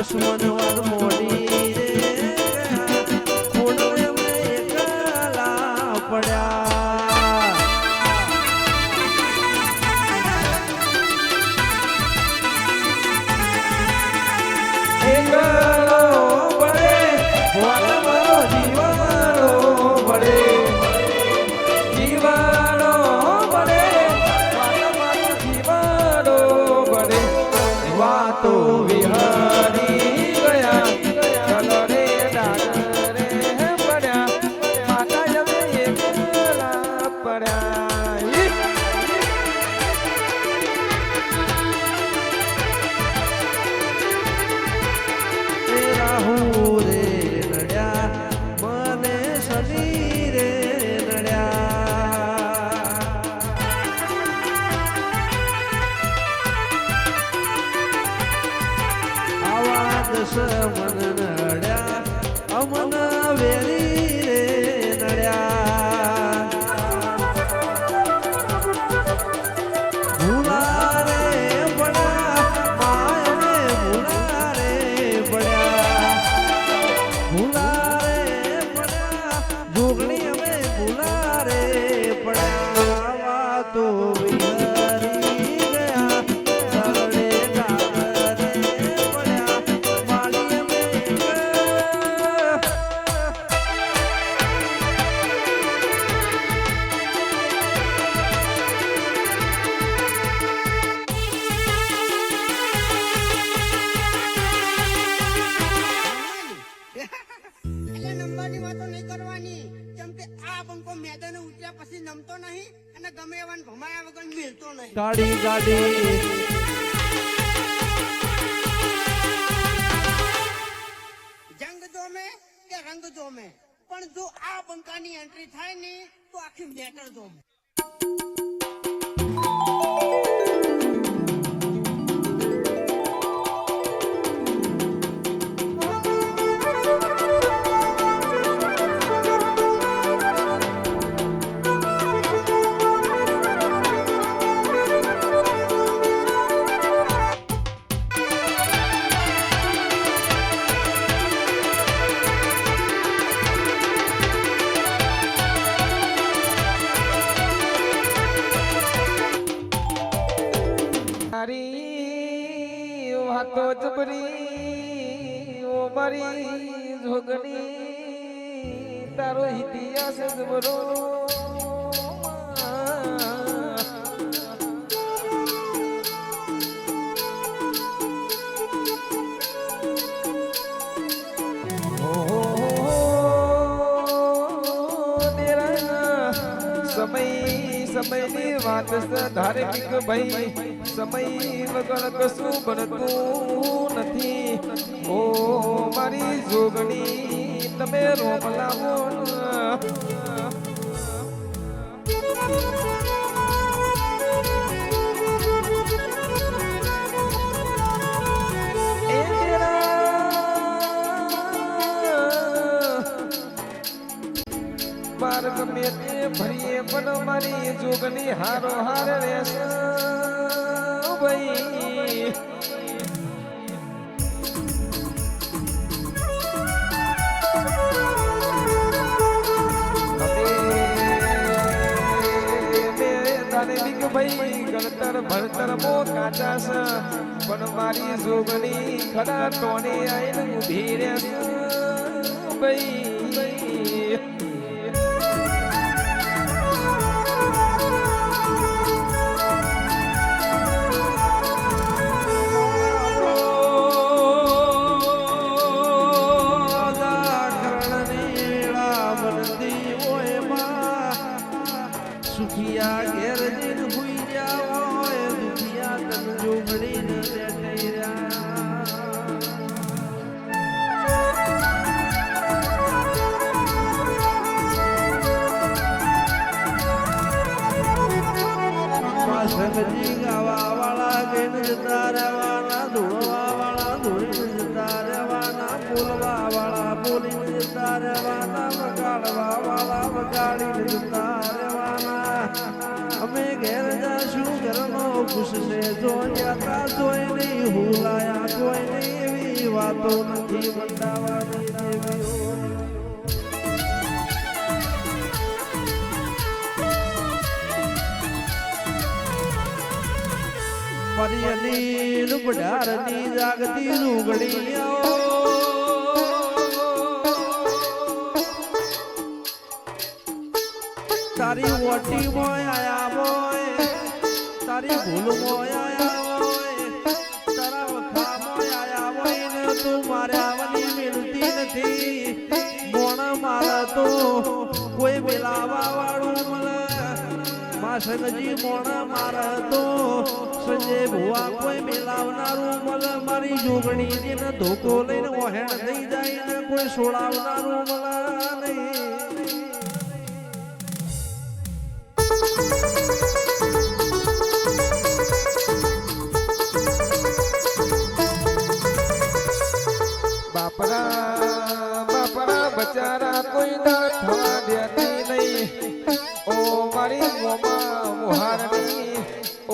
દુશ્મન વાર મોડી રે ખોડો એમને એકલા પડ્યા એકલો પડે વાળો જીવાડો પડે જીવાડો પડે વાળો જીવાડો પડે વાતો વિહારી ગયા ચલો રે ડાગરે પડ્યા માતા જમે એકલા પડ્યા રાહુ રે નડ્યા મને શનિ રે નડ્યા આવા દશમન નડ્યા અમન વેરી રે નડ્યા ભૂલા રે પડ્યા માયને ભૂલા રે પડ્યા ભૂલા રે પડ્યા જોગણી અમે ભૂલા રે પડ્યા વાતો વિહરી ગયા સરડે ડાગરે પડ્યા માળી અમે એટલે નંબરની વાતો નહીં કરવાની કેમ કે આ બંકો મેદાને ઉતર્યા પછી નમતો નહીં અને ગમે એવાને ભમાયા વગર મિલતો નહીં ગાડી ગાડી જંગ જોમે કે રંગ જોમે પણ જો આ બંકાની એન્ટ્રી થાય ને તો આખી મેટર જોમે તારી વાતો જબરી ઓ મારી જોગણી તારો ઇતિહાસ જબરો સમયની વાત ધાર્મિક ભાઈ સમય વગર કશું બનતું નથી ઓ મારી જોગણી તમે રોમ લાવો બાર ગમે તે ભરીએ પણ મારી જોગની હારો હાર રહેશે ભાઈ ભાઈ ગણતર ભણતર મો કાચા છે પણ મારી જોગની ખરા ટોને આઈને ઉભી રહેશે ભાઈ સુખિયા ઘેર જીન હુઈ ગયા હોય દુખિયા તન જોગડીને બેઠી રહ્યા સગજી ગાવા વાળા ગઈને જતા રહેવાના ધોળવા વાળા ધોળીને જતા રહેવાના બોલવા વાળા બોલીને જતા રહેવાના વગાડવા વાળા વગાડીને જતા રહેવાના અમે ઘેર જાશું ઘરનો ખુશ છે જો જાતા જોઈ નહીં હુલાયા કોઈ નહીં એવી એવી વાતો નથી મંડાવાની દેવીઓ. પરિયની રૂપડારની જાગતી રૂગડીઓ તારી ઓટી મોય આયા મોય તારી ભૂલ મોય આયા મોય તારા વખા મોય આયા મોય ને તું મારે આવવાની મિલતી નથી મોણ મારા તો કોઈ મિલાવા વાળું મળે માસનજી મોણ મારા તો સંજય ભુવા કોઈ મિલાવનારું મળે મારી જોગણી ને ધોકો લઈને ઓહેણ થઈ જાય ને કોઈ સોડાવનારું મળે નહીં. બાપરા બચારા કોઈ ના થવા દેતી નહીં. ઓ મારી મોમા મુહારની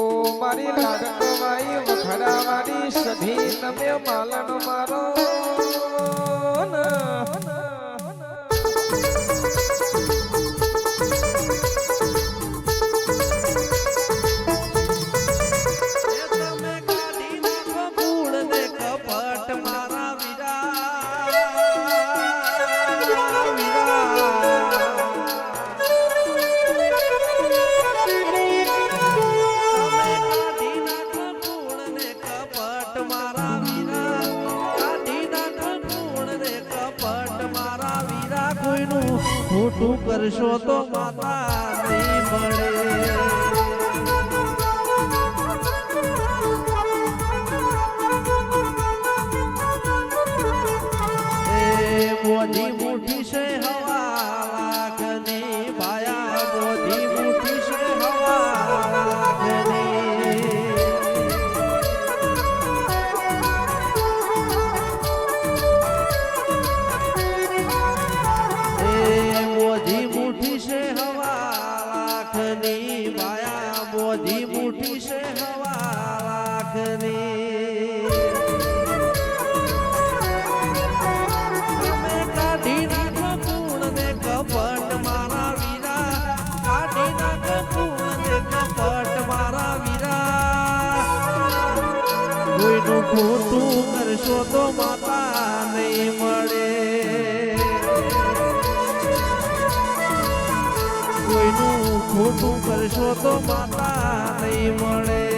ઓ મારી લાડકવાઈ વખડાવાની સધી તમે માલન મારો ખોટું કરશો તો માતા નહીં મળે. એ મોદી મુઠી છે હવા લાખની ભાયા મોદી મુઠી છે હવા લાખની. મોદી મુઠી છે હવા લાખની માયા મોદી મુઠી છે હવા લાખની. તમે કાઢી નાખો કૂણ ને કપટ મારા વીરા કાઢી નાખો કૂણ ને કપટ મારા વીરા. કોઈનું ખોટું કરશો તો માતા નહીં મળે. કોઈનું ખોટું કરશો તો માતા નહીં મળે.